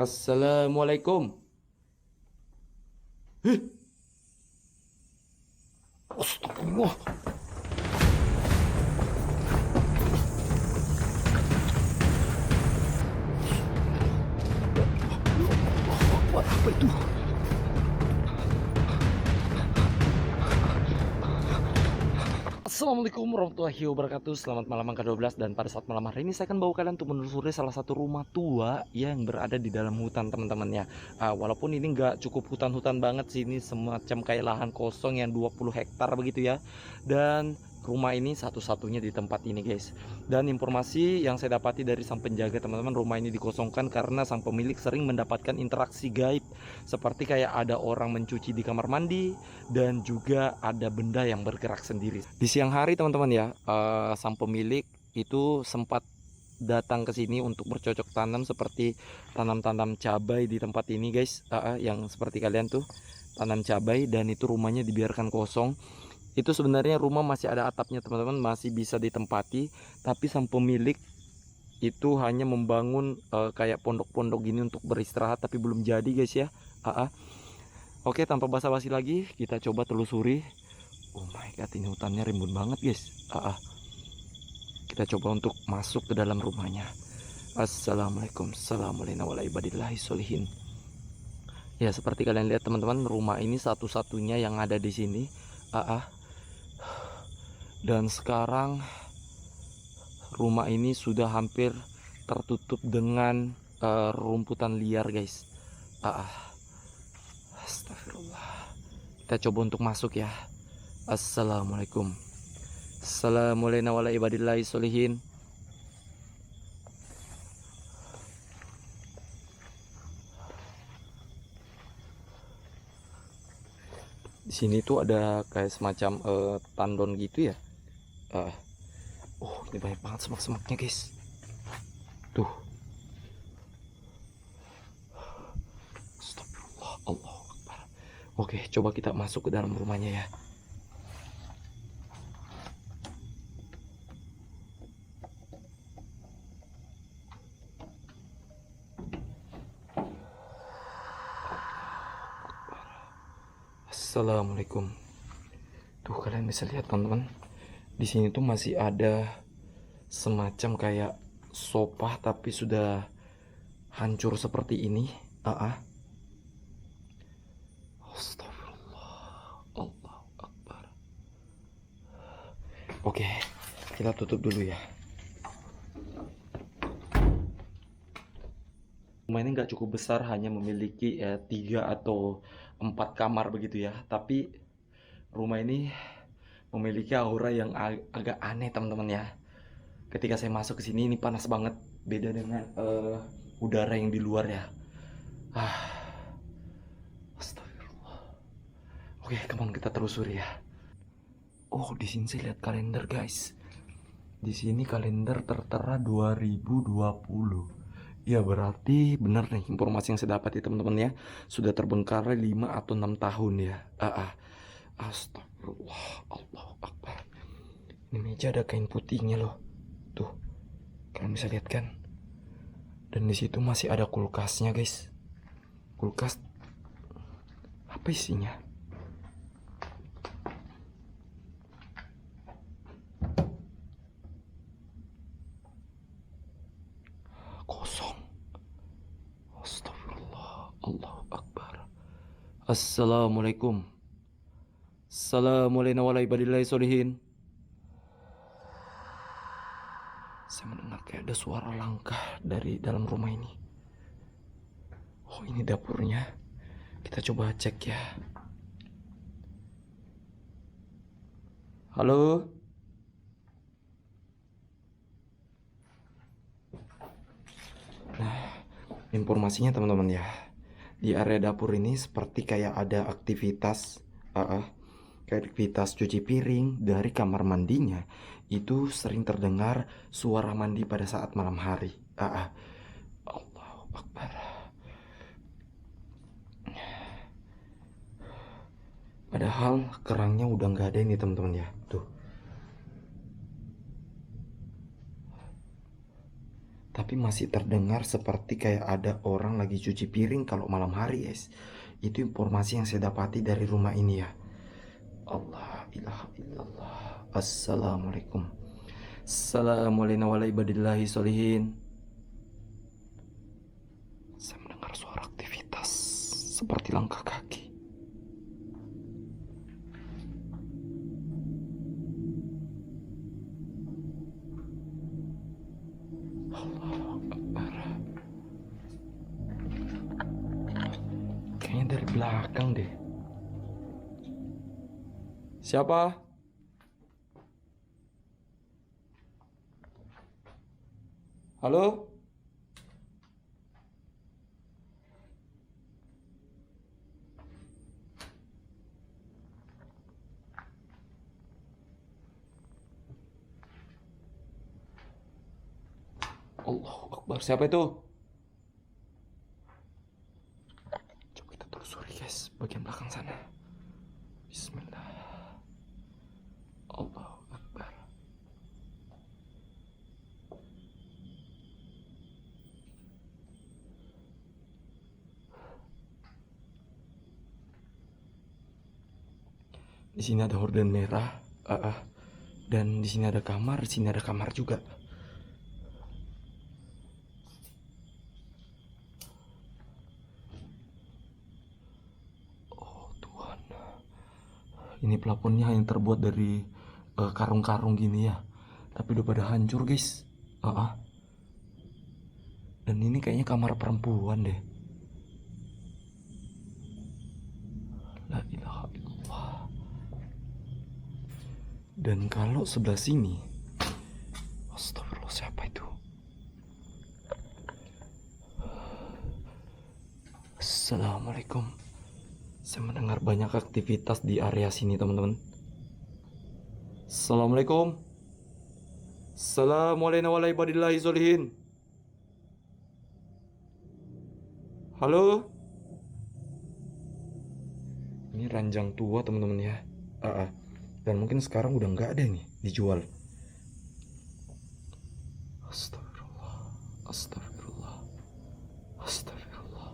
Assalamualaikum. Hih, astagfirullah. Apa itu? Assalamualaikum warahmatullahi wabarakatuh. Selamat malam ke-12. Dan pada saat malam hari ini saya akan bawa kalian untuk menelusuri salah satu rumah tua yang berada di dalam hutan, teman-temannya. Walaupun ini nggak cukup hutan-hutan banget sih, ini semacam kayak lahan kosong yang 20 hektar begitu ya. Dan rumah ini satu-satunya di tempat ini, guys. Dan informasi yang saya dapati dari sang penjaga, teman-teman, rumah ini dikosongkan karena sang pemilik sering mendapatkan interaksi gaib, seperti kayak ada orang mencuci di kamar mandi dan juga ada benda yang bergerak sendiri. Di siang hari, teman-teman ya, sang pemilik itu sempat datang ke sini untuk bercocok tanam, seperti tanam-tanam cabai di tempat ini, guys. Yang seperti kalian tuh tanam cabai, dan itu rumahnya dibiarkan kosong. Itu sebenarnya rumah masih ada atapnya, teman-teman, masih bisa ditempati, tapi sang pemilik itu hanya membangun kayak pondok-pondok gini untuk beristirahat, tapi belum jadi, guys ya. Oke, tanpa basa-basi lagi, kita coba telusuri. Oh my god, ini hutannya rimbun banget, guys. Kita coba untuk masuk ke dalam rumahnya. Assalamualaikum, assalamualaikum warahmatullahi wabarakatuh. Ya, seperti kalian lihat, teman-teman, rumah ini satu-satunya yang ada di sini. Dan sekarang rumah ini sudah hampir tertutup dengan rumputan liar, guys. Astagfirullah. Kita coba untuk masuk ya. Assalamualaikum. Assalamualaikum warahmatullahi wabarakatuh. Di sini tuh ada kayak semacam tandon gitu ya. Oh, ini banyak banget semak-semaknya, guys. Tuh. Astagfirullah, Allahu Akbar. Oke, coba kita masuk ke dalam rumahnya ya. Assalamualaikum. Tuh, kalian bisa lihat, teman-teman. Di sini tuh masih ada semacam kayak sofa, tapi sudah hancur seperti ini. Astagfirullah, Allahu Akbar. Oke, kita tutup dulu ya. Rumah ini nggak cukup besar, hanya memiliki 3 atau 4 kamar begitu ya. Tapi rumah ini memiliki aura yang agak aneh, teman-teman ya. Ketika saya masuk ke sini, ini panas banget, beda dengan udara yang di luar ya. Astagfirullah. Oke, come on, kita telusuri ya. Oh, di sini saya lihat kalender, guys. Di sini kalender tertera 2020. Ya, berarti benar nih informasi yang saya dapat ya, teman-teman ya. Sudah terbengkalai 5 atau 6 tahun ya. Astagfirullah, Allahu Akbar. Ini meja ada kain putihnya loh. Tuh, kalian bisa lihat kan? Dan di situ masih ada kulkasnya, guys. Kulkas apa isinya? Kosong. Astagfirullah, Allahu Akbar. Assalamualaikum. Assalamualaikum warahmatullahi wabarakatuh. Saya mendengar kayak ada suara langkah dari dalam rumah ini. Oh, ini dapurnya. Kita coba cek ya. Halo? Nah, informasinya, teman-teman ya, di area dapur ini seperti kayak ada aktivitas kayak aktivitas cuci piring. Dari kamar mandinya itu sering terdengar suara mandi pada saat malam hari. Allahu Akbar. Padahal kerangnya udah nggak ada ini, teman-teman ya. Tuh. tapi masih terdengar seperti kayak ada orang lagi cuci piring kalau malam hari, guys. Itu informasi yang saya dapati dari rumah ini ya. Allah ilaha illallah. Assalamualaikum. Assalamualaikum warahmatullahi wabarakatuh. Saya mendengar suara aktivitas seperti langkah kaki. Allahu Akbar. Kayaknya dari belakang deh. Siapa? Halo? Allahu Akbar. Siapa itu? Coba kita telusuri, guys, bagian belakang sana. Bismillah. Allahu Akbar. Di sini ada horden merah, dan di sini ada kamar juga. Oh Tuhan, ini plafonnya yang terbuat dari karung-karung gini ya, tapi udah pada hancur, guys. Dan ini kayaknya kamar perempuan deh. La ilaha illallah. Dan kalau sebelah sini, astagfirullah, siapa itu? Assalamualaikum. Saya mendengar banyak aktivitas di area sini, teman-teman. Assalamualaikum. Assalamualaikum warahmatullahi wabarakatuh. Halo? Ini ranjang tua, teman-teman ya. Dan mungkin sekarang udah nggak ada nih dijual. Astagfirullah. Astagfirullah. Astagfirullah.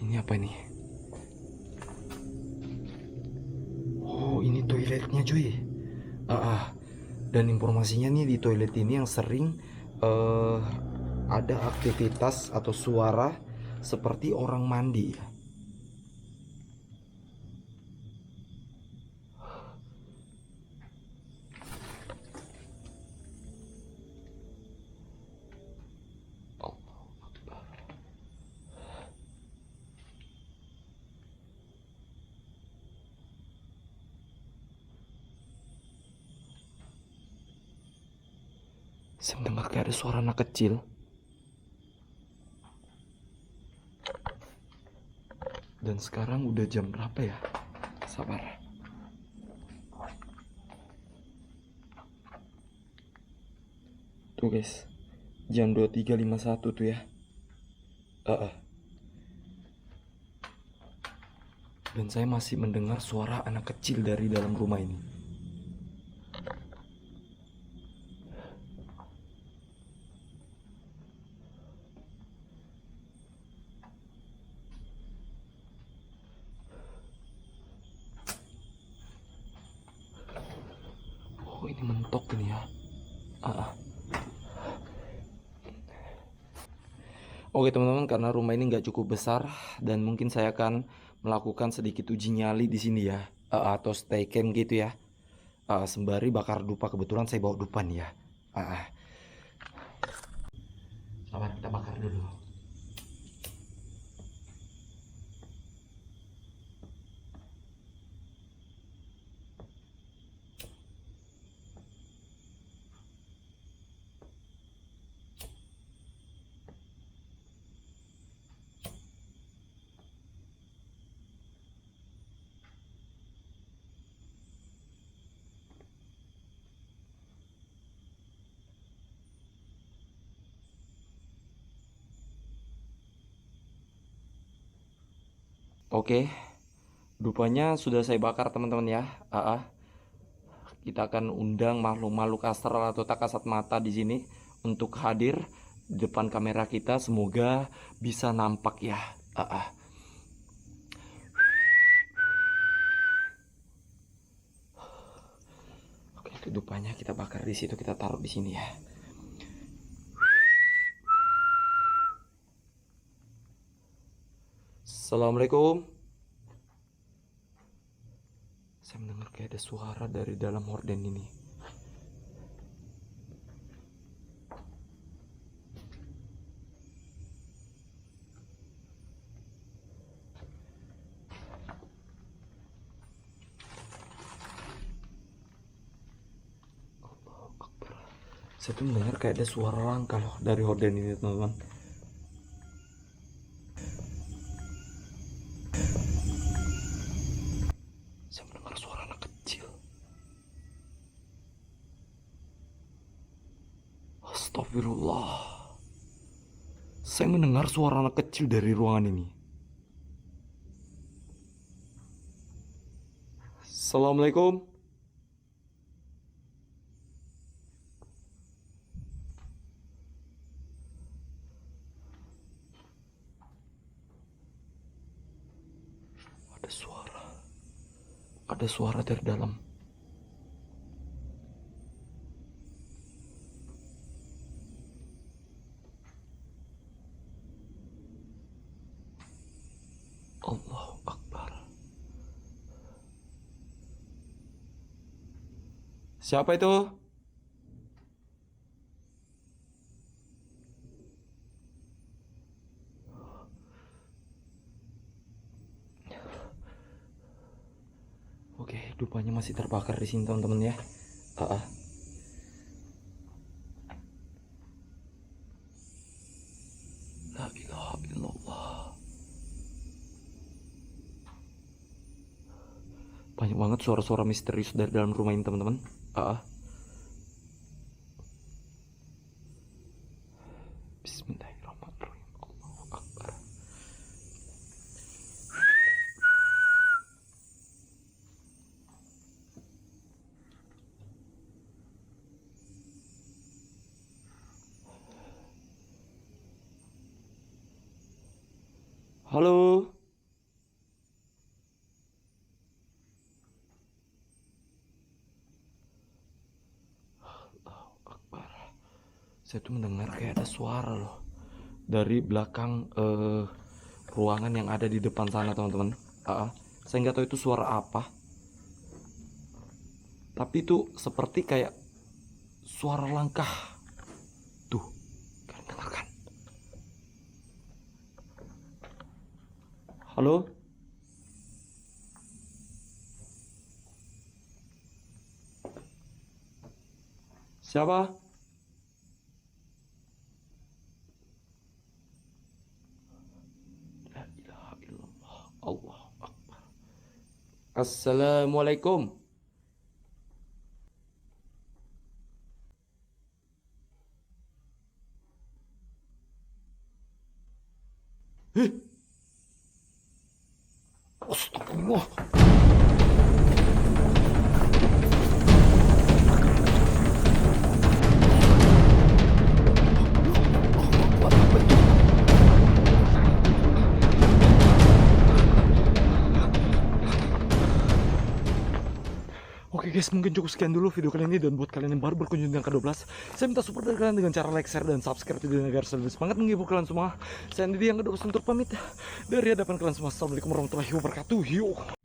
Ini apa ini? Oh, ini toiletnya, cuy. Dan informasinya nih, di toilet ini yang sering ada aktivitas atau suara seperti orang mandi. Saya mendengar kayak ada suara anak kecil. Dan sekarang udah jam berapa ya? Sabar. Tuh guys, jam 23.51 tuh ya. Dan saya masih mendengar suara anak kecil dari dalam rumah ini. Oh, ini mentok ini ya. Oke teman-teman, karena rumah ini nggak cukup besar dan mungkin saya akan melakukan sedikit uji nyali di sini ya, atau stay camp gitu ya. Sembari bakar dupa, kebetulan saya bawa dupa nih ya. Sabar, kita bakar dulu. Oke, Dupanya sudah saya bakar teman-teman ya. Kita akan undang makhluk-makhluk astral atau tak kasat mata di sini untuk hadir di depan kamera kita. Semoga bisa nampak ya. Oke, itu dupanya kita bakar di situ, kita taruh di sini ya. Assalamualaikum. Saya mendengar kayak ada suara dari dalam horden ini. Allahu Akbar. Saya tuh mendengar kayak ada suara langkah loh dari horden ini teman-teman. Saya mendengar suara anak kecil. Astagfirullah. Saya mendengar suara anak kecil dari ruangan ini. Assalamualaikum. Ada suara. Ada suara dari dalam. Allahu Akbar. Siapa itu? Oke, dupanya masih terbakar di sini teman-teman ya. La ilaha illallah. Banyak banget suara-suara misterius dari dalam rumah ini teman-teman. Bismillahirrahmanirrahim. Allahu Akbar. Halo. Allahu Akbar. Saya tuh mendengar kayak ada suara loh dari belakang ruangan yang ada di depan sana teman-teman. Saya nggak tahu itu suara apa, tapi itu seperti kayak suara langkah. Tuh, kalian dengarkan? Halo? Siapa? La ilaha illallah. Allahu Akbar. Assalamualaikum. Astagfirullah. Oke guys, mungkin cukup sekian dulu video kali ini. Dan buat kalian yang baru berkunjung dengan K12, saya minta support dari kalian dengan cara like, share, dan subscribe video ini agar selalu semangat menghibur kalian semua. Saya Didi yang K12 untuk pamit dari hadapan kalian semua. Assalamualaikum warahmatullahi wabarakatuh. Yuk.